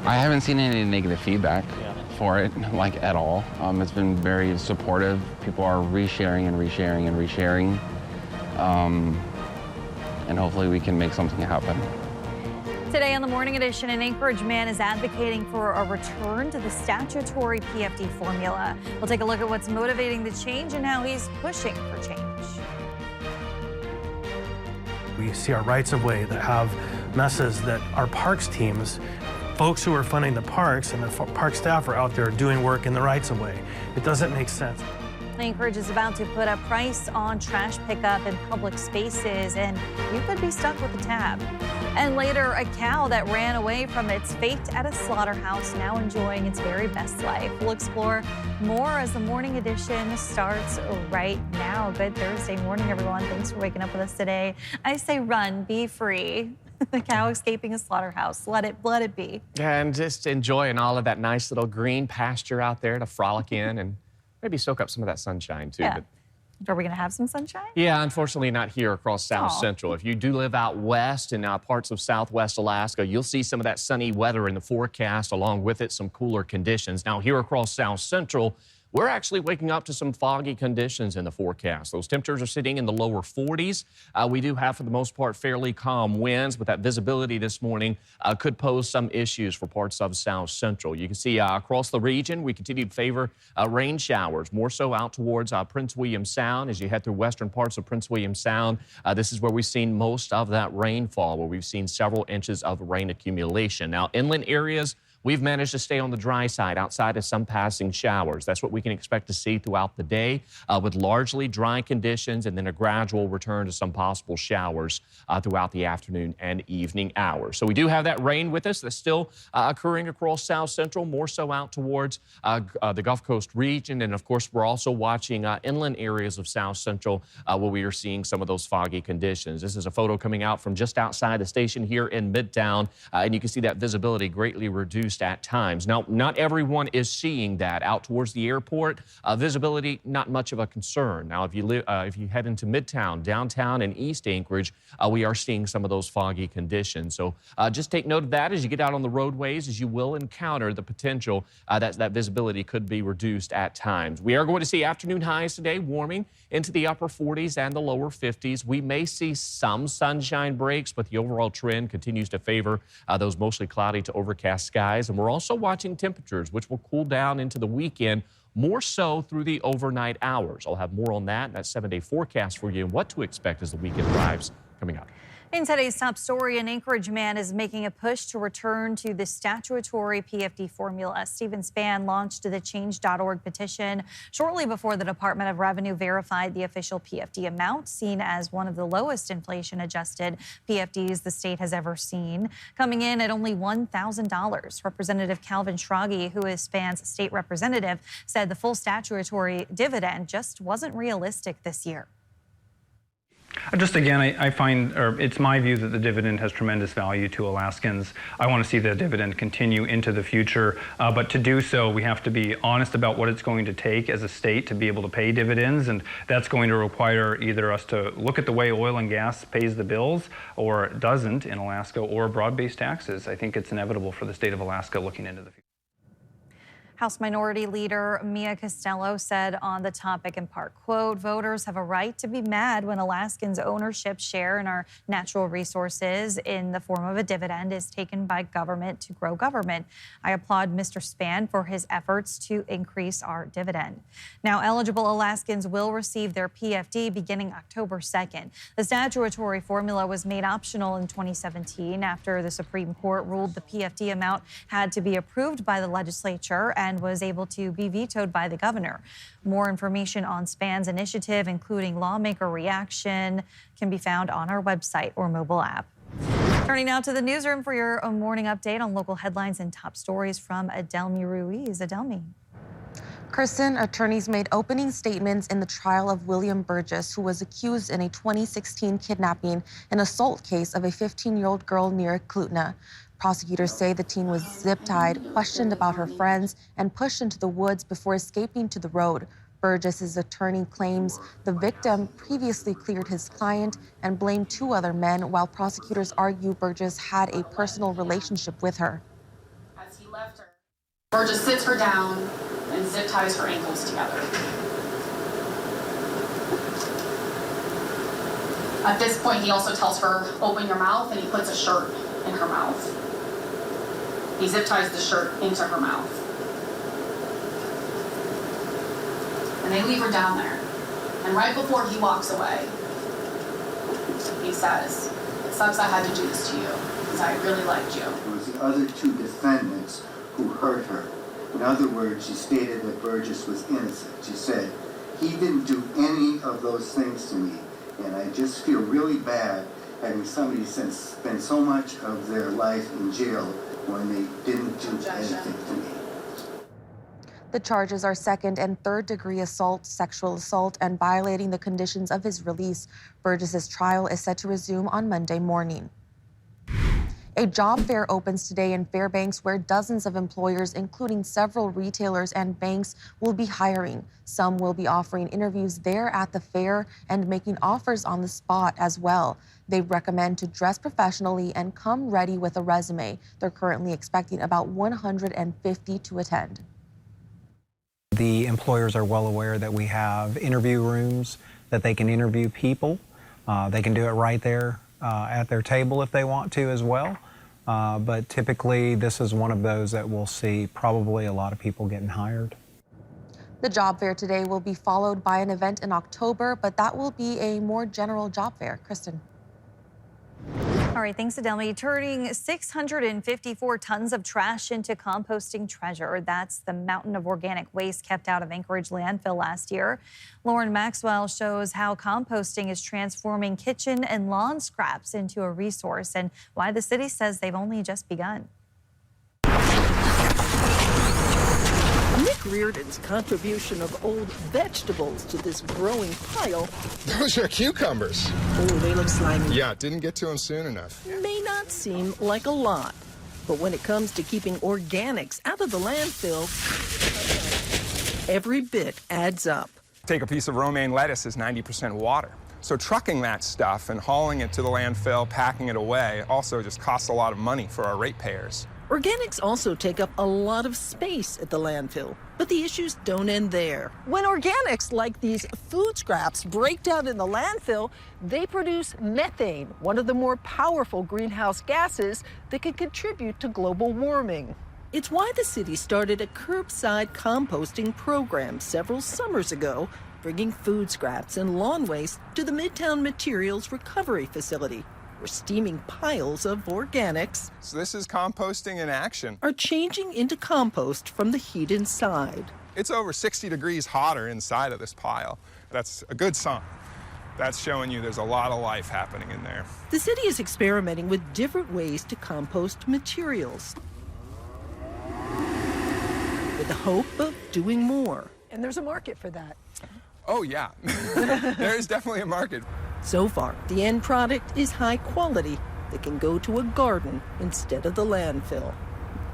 I haven't seen any negative feedback for it, like at all. It's been very supportive. People are resharing and resharing and resharing. And hopefully we can make something happen. Today on the Morning Edition, an Anchorage man is advocating for a return to the statutory PFD formula. We'll take a look at what's motivating the change and how he's pushing for change. We see our rights-of-way that have messes that our parks teams, folks who are funding the parks and the park staff are out there doing work in the rights-of-way. It doesn't make sense. Anchorage is about to put a price on trash pickup in public spaces, and you could be stuck with a tab. And later, a cow that ran away from its fate at a slaughterhouse, now enjoying its very best life. We'll explore more as the Morning Edition starts right now. Good Thursday morning, everyone. Thanks for waking up with us today. I say run, be free. The cow escaping a slaughterhouse. Let it be. And just enjoying all of that nice little green pasture out there to frolic in and maybe soak up some of that sunshine, too. Yeah. Are we going to have some sunshine? Yeah, unfortunately not here across South Central. If you do live out west in parts of Southwest Alaska, you'll see some of that sunny weather in the forecast, along with it some cooler conditions. Now, here across South Central, we're actually waking up to some foggy conditions in the forecast. Those temperatures are sitting in the lower 40s. We do have, for the most part, fairly calm winds, but that visibility this morning could pose some issues for parts of South Central. You can see across the region, we continue to favor rain showers, more so out towards Prince William Sound. As you head through western parts of Prince William Sound, this is where we've seen most of that rainfall, where we've seen several inches of rain accumulation. Now, inland areas, we've managed to stay on the dry side outside of some passing showers. That's what we can expect to see throughout the day with largely dry conditions and then a gradual return to some possible showers throughout the afternoon and evening hours. So we do have that rain with us that's still occurring across South Central, more so out towards the Gulf Coast region. And of course, we're also watching inland areas of South Central where we are seeing some of those foggy conditions. This is a photo coming out from just outside the station here in Midtown, and you can see that visibility greatly reduced at times. Now, not everyone is seeing that out towards the airport. Visibility, not much of a concern. Now, if you head into Midtown, downtown, and East Anchorage, we are seeing some of those foggy conditions. So just take note of that as you get out on the roadways, as you will encounter the potential that visibility could be reduced at times. We are going to see afternoon highs today, warming into the upper 40s and the lower 50s. We may see some sunshine breaks, but the overall trend continues to favor those mostly cloudy to overcast skies. And we're also watching temperatures, which will cool down into the weekend, more so through the overnight hours. I'll have more on that 7-day forecast for you and what to expect as the weekend arrives coming up. In today's top story, an Anchorage man is making a push to return to the statutory PFD formula. Stephen Spann launched the change.org petition shortly before the Department of Revenue verified the official PFD amount, seen as one of the lowest inflation-adjusted PFDs the state has ever seen, coming in at only $1,000. Representative Calvin Schrage, who is Spann's state representative, said the full statutory dividend just wasn't realistic this year. Just again, I find, or it's my view that the dividend has tremendous value to Alaskans. I want to see the dividend continue into the future, but to do so, we have to be honest about what it's going to take as a state to be able to pay dividends, and that's going to require either us to look at the way oil and gas pays the bills, or doesn't in Alaska, or broad-based taxes. I think it's inevitable for the state of Alaska looking into the future. House Minority Leader Mia Costello said on the topic in part, quote, "Voters have a right to be mad when Alaskans' ownership share in our natural resources in the form of a dividend is taken by government to grow government. I applaud Mr. Spann for his efforts to increase our dividend." Now, eligible Alaskans will receive their PFD beginning October 2nd. The statutory formula was made optional in 2017 after the Supreme Court ruled the PFD amount had to be approved by the legislature and was able to be vetoed by the governor. More information on Spann's initiative, including lawmaker reaction, can be found on our website or mobile app. Turning now to the newsroom for your morning update on local headlines and top stories from Adelmi Ruiz. Adelmi. Kristen, attorneys made opening statements in the trial of William Burgess, who was accused in a 2016 kidnapping and assault case of a 15-year-old girl near Klutna. Prosecutors say the teen was zip-tied, questioned about her friends, and pushed into the woods before escaping to the road. Burgess's attorney claims the victim previously cleared his client and blamed two other men, while prosecutors argue Burgess had a personal relationship with her. as he left her, Burgess sits her down and zip ties her ankles together. At this point, he also tells her, open your mouth, and he puts a shirt in her mouth. He zip ties the shirt into her mouth. And they leave her down there. And right before he walks away, he says, it sucks I had to do this to you, because I really liked you. It was the other two defendants who hurt her. In other words, she stated that Burgess was innocent. She said, he didn't do any of those things to me, and I just feel really bad having somebody spend so much of their life in jail when they didn't do anything to me. The charges are second and third degree assault, sexual assault, and violating the conditions of his release. Burgess's trial is set to resume on Monday morning. A job fair opens today in Fairbanks where dozens of employers, including several retailers and banks, will be hiring. Some will be offering interviews there at the fair and making offers on the spot as well. They recommend to dress professionally and come ready with a resume. They're currently expecting about 150 to attend. The employers are well aware that we have interview rooms that they can interview people. They can do it right there at their table if they want to as well. But typically this is one of those that we'll see probably a lot of people getting hired. The job fair today will be followed by an event in October, but that will be a more general job fair. Kristen. All right, thanks, Adelmi. Turning 654 tons of trash into composting treasure. That's the mountain of organic waste kept out of Anchorage landfill last year. Lauren Maxwell shows how composting is transforming kitchen and lawn scraps into a resource and why the city says they've only just begun. Nick Reardon's contribution of old vegetables to this growing pile. Those are cucumbers. Oh, they look slimy. Yeah, didn't get to them soon enough. May not seem like a lot, but when it comes to keeping organics out of the landfill, every bit adds up. Take a piece of romaine lettuce is 90% water. So trucking that stuff and hauling it to the landfill, packing it away, also just costs a lot of money for our ratepayers. Organics also take up a lot of space at the landfill, but the issues don't end there. When organics like these food scraps break down in the landfill, they produce methane, one of the more powerful greenhouse gases that can contribute to global warming. It's why the city started a curbside composting program several summers ago, bringing food scraps and lawn waste to the Midtown Materials Recovery Facility, where steaming piles of organics So this is composting in action. are changing into compost from the heat inside. It's over 60 degrees hotter inside of this pile. That's a good sign. That's showing you there's a lot of life happening in there. The city is experimenting with different ways to compost materials, with the hope of doing more. And there's a market for that. Oh yeah, there is definitely a market. So far, the end product is high quality that can go to a garden instead of the landfill.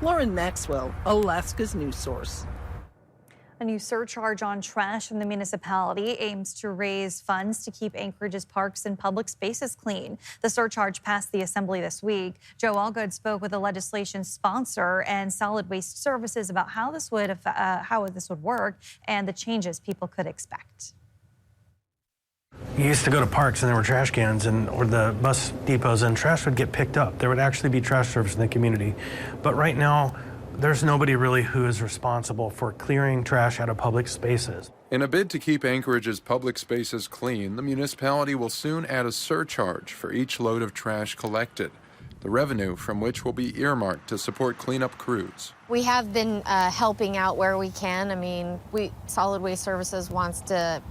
Lauren Maxwell, Alaska's news source. A new surcharge on trash in the municipality aims to raise funds to keep Anchorage's parks and public spaces clean. The surcharge passed the assembly this week. Joe Allgood spoke with the legislation sponsor and Solid Waste Services about how this would work and the changes people could expect. You used to go to parks and there were trash cans or the bus depots and trash would get picked up. There would actually be trash service in the community. But right now, there's nobody really who is responsible for clearing trash out of public spaces. In a bid to keep Anchorage's public spaces clean, the municipality will soon add a surcharge for each load of trash collected, the revenue from which will be earmarked to support cleanup crews. We have been helping out where we can. I mean, Solid Waste Services wants to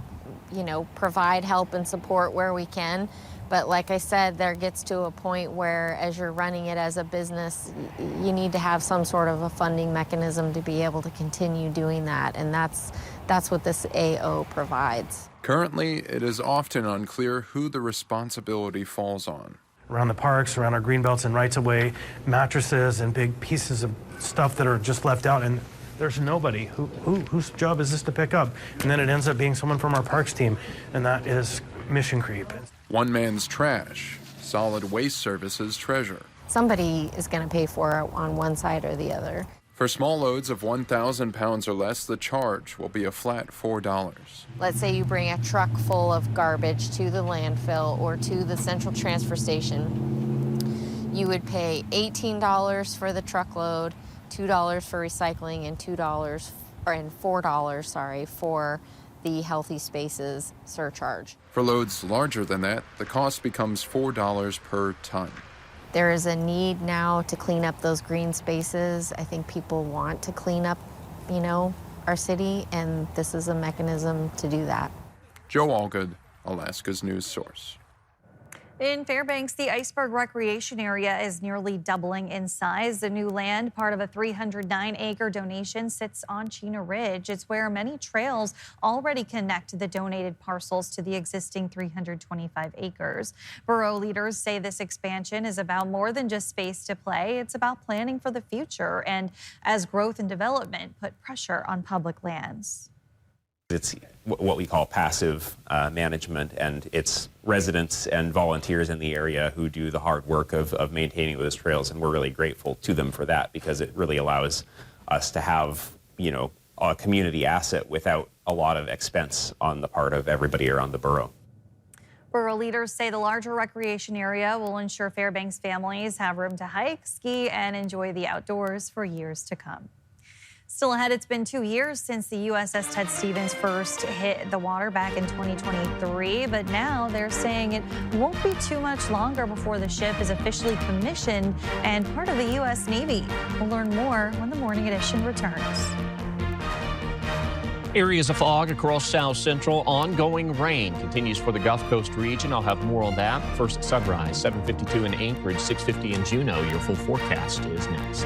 provide help and support where we can. But like I said, there gets to a point where as you're running it as a business, you need to have some sort of a funding mechanism to be able to continue doing that. And that's what this AO provides. Currently, it is often unclear who the responsibility falls on. Around the parks, around our greenbelts and rights-of-way, mattresses and big pieces of stuff that are just left out, and there's nobody whose job is this to pick up. And then it ends up being someone from our parks team, and that is mission creep. One man's trash, Solid Waste Services treasure. Somebody is going to pay for it on one side or the other. For small loads of 1,000 pounds or less, the charge will be a flat $4. Let's say you bring a truck full of garbage to the landfill or to the central transfer station. You would pay $18 for the truckload, $2 for recycling, and $4 for the Healthy Spaces surcharge. For loads larger than that, the cost becomes $4 per ton. There is a need now to clean up those green spaces. I think people want to clean up, our city, and this is a mechanism to do that. Joe Allgood, Alaska's news source. In Fairbanks, the Iceberg Recreation Area is nearly doubling in size. The new land, part of a 309-acre donation, sits on Chena Ridge. It's where many trails already connect the donated parcels to the existing 325 acres. Borough leaders say this expansion is about more than just space to play. It's about planning for the future and as growth and development put pressure on public lands. It's what we call passive management, and it's residents and volunteers in the area who do the hard work of maintaining those trails, and we're really grateful to them for that because it really allows us to have, a community asset without a lot of expense on the part of everybody around the borough. Borough leaders say the larger recreation area will ensure Fairbanks families have room to hike, ski, and enjoy the outdoors for years to come. Still ahead, it's been 2 years since the USS Ted Stevens first hit the water back in 2023, but now they're saying it won't be too much longer before the ship is officially commissioned and part of the U.S. Navy. We'll learn more when the Morning Edition returns. Areas of fog across South Central. Ongoing rain continues for the Gulf Coast region. I'll have more on that. First at sunrise, 7:52 in Anchorage, 6:50 in Juneau. Your full forecast is next.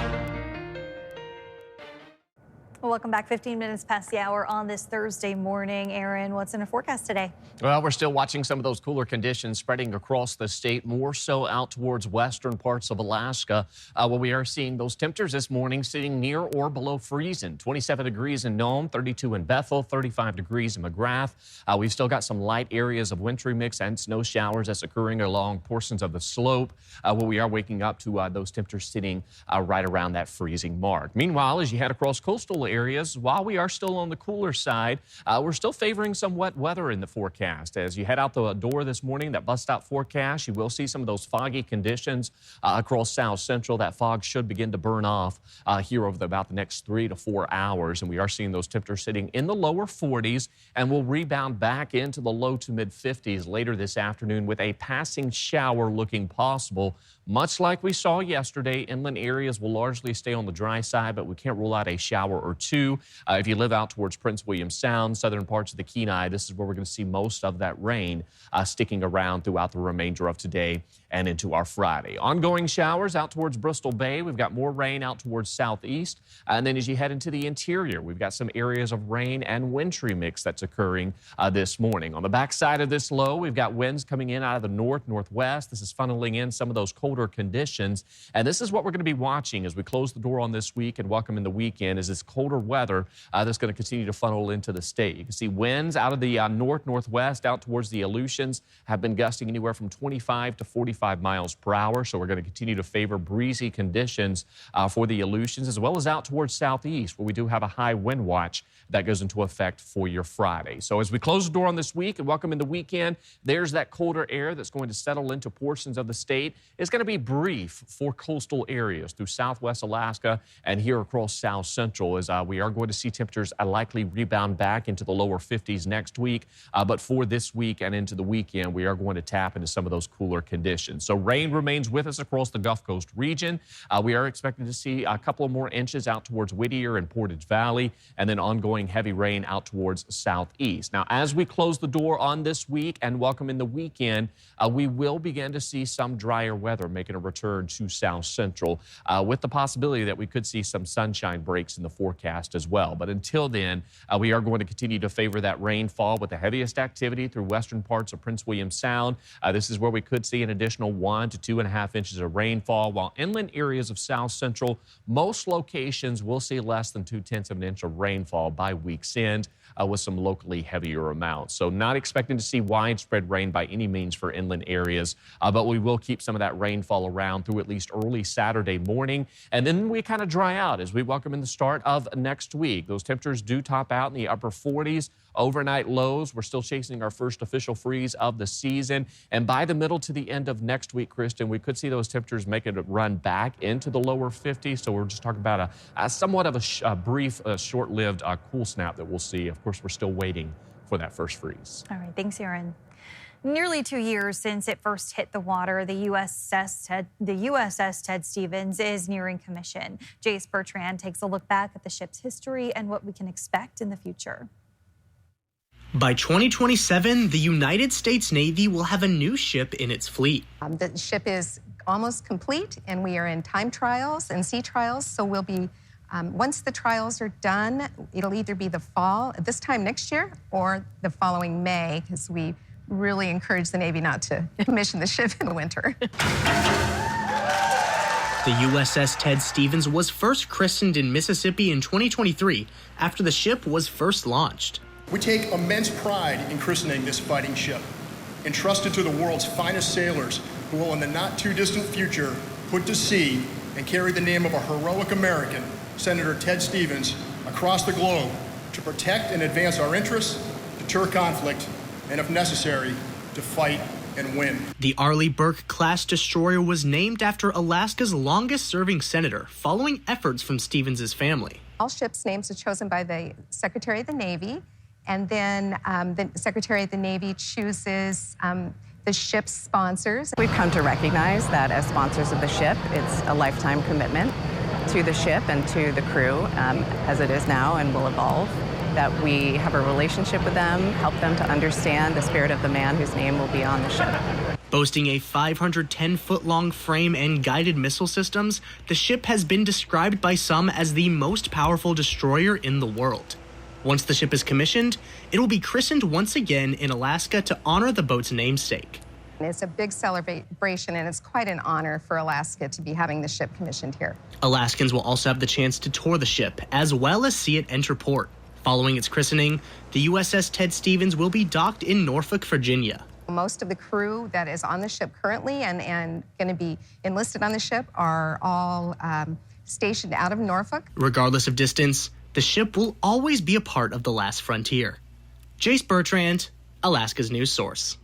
Welcome back. 15 minutes past the hour on this Thursday morning. Aaron, what's in the forecast today? Well, we're still watching some of those cooler conditions spreading across the state, more so out towards western parts of Alaska, where we are seeing those temperatures this morning sitting near or below freezing. 27 degrees in Nome, 32 in Bethel, 35 degrees in McGrath. We've still got some light areas of wintry mix and snow showers that's occurring along portions of the slope, where we are waking up to those temperatures sitting right around that freezing mark. Meanwhile, as you head across coastal areas, while we are still on the cooler side, we're still favoring some wet weather in the forecast. As you head out the door this morning, that bus stop forecast, you will see some of those foggy conditions across South Central. That fog should begin to burn off here over about the next 3 to 4 hours, and we are seeing those temperatures sitting in the lower 40s, and will rebound back into the low to mid 50s later this afternoon with a passing shower looking possible. Much like we saw yesterday, inland areas will largely stay on the dry side, but we can't rule out a shower or two. If you live out towards Prince William Sound, southern parts of the Kenai, this is where we're going to see most of that rain sticking around throughout the remainder of today and into our Friday. Ongoing showers out towards Bristol Bay. We've got more rain out towards southeast. And then as you head into the interior, we've got some areas of rain and wintry mix that's occurring this morning. On the backside of this low, we've got winds coming in out of the northwest. This is funneling in some of those colder conditions. And this is what we're going to be watching as we close the door on this week and welcome in the weekend, is this colder weather that's going to continue to funnel into the state. You can see winds out of the northwest out towards the Aleutians have been gusting anywhere from 25 to 45 miles per hour. So we're going to continue to favor breezy conditions for the Aleutians, as well as out towards southeast, where we do have a high wind watch that goes into effect for your Friday. So as we close the door on this week and welcome in the weekend, there's that colder air that's going to settle into portions of the state. It's going to be brief for coastal areas through southwest Alaska and here across South Central, as we are going to see temperatures likely rebound back into the lower 50s next week. But for this week and into the weekend, we are going to tap into some of those cooler conditions. So rain remains with us across the Gulf Coast region. We are expecting to see a couple of more inches out towards Whittier and Portage Valley, and then ongoing heavy rain out towards southeast. Now, as we close the door on this week and welcome in the weekend, we will begin to see some drier weather making a return to South Central, with the possibility that we could see some sunshine breaks in the forecast as well. But until then, we are going to continue to favor that rainfall with the heaviest activity through western parts of Prince William Sound. This is where we could see an additional traditional 1 to 2.5 inches of rainfall, while inland areas of South Central, most locations will see less than 0.2 of an inch of rainfall by week's end, with some locally heavier amounts. So not expecting to see widespread rain by any means for inland areas, but we will keep some of that rainfall around through at least early Saturday morning. And then we kind of dry out as we welcome in the start of next week. Those temperatures do top out in the upper 40s. Overnight lows, we're still chasing our first official freeze of the season. And by the middle to the end of next week, Kristen, we could see those temperatures make it run back into the lower 50s. So we're just talking about a somewhat of a brief, short-lived cool snap that we'll see. Of course, we're still waiting for that first freeze. All right, thanks, Aaron. Nearly 2 years since it first hit the water, the USS Ted Stevens is nearing commission. Jace Bertrand takes a look back at the ship's history and what we can expect in the future. By 2027, the United States Navy will have a new ship in its fleet. The ship is almost complete, and we are in time trials and sea trials, so we'll be once the trials are done, it'll either be the fall, this time next year, or the following May, because we really encourage the Navy not to commission the ship in the winter. The USS Ted Stevens was first christened in Mississippi in 2023 after the ship was first launched. We take immense pride in christening this fighting ship, entrusted to the world's finest sailors who will in the not too distant future put to sea and carry the name of a heroic American, Senator Ted Stevens, across the globe to protect and advance our interests, deter conflict, and if necessary, to fight and win. The Arleigh Burke-class destroyer was named after Alaska's longest-serving senator, following efforts from Stevens' family. All ships' names are chosen by the Secretary of the Navy, and then the Secretary of the Navy chooses the ship's sponsors. We've come to recognize that as sponsors of the ship, it's a lifetime commitment to the ship and to the crew, as it is now and will evolve, that we have a relationship with them, help them to understand the spirit of the man whose name will be on the ship. Boasting a 510-foot-long frame and guided missile systems, the ship has been described by some as the most powerful destroyer in the world. Once the ship is commissioned, it will be christened once again in Alaska to honor the boat's namesake. It's a big celebration, and it's quite an honor for Alaska to be having the ship commissioned here. Alaskans will also have the chance to tour the ship, as well as see it enter port. Following its christening, the USS Ted Stevens will be docked in Norfolk, Virginia. Most of the crew that is on the ship currently and going to be enlisted on the ship are all stationed out of Norfolk. Regardless of distance, the ship will always be a part of the last frontier. Jace Bertrand, Alaska's news source.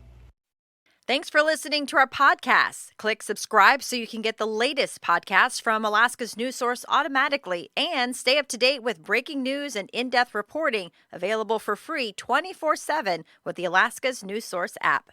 Thanks for listening to our podcast. Click subscribe so you can get the latest podcasts from Alaska's news source automatically and stay up to date with breaking news and in-depth reporting available for free 24/7 with the Alaska's news source app.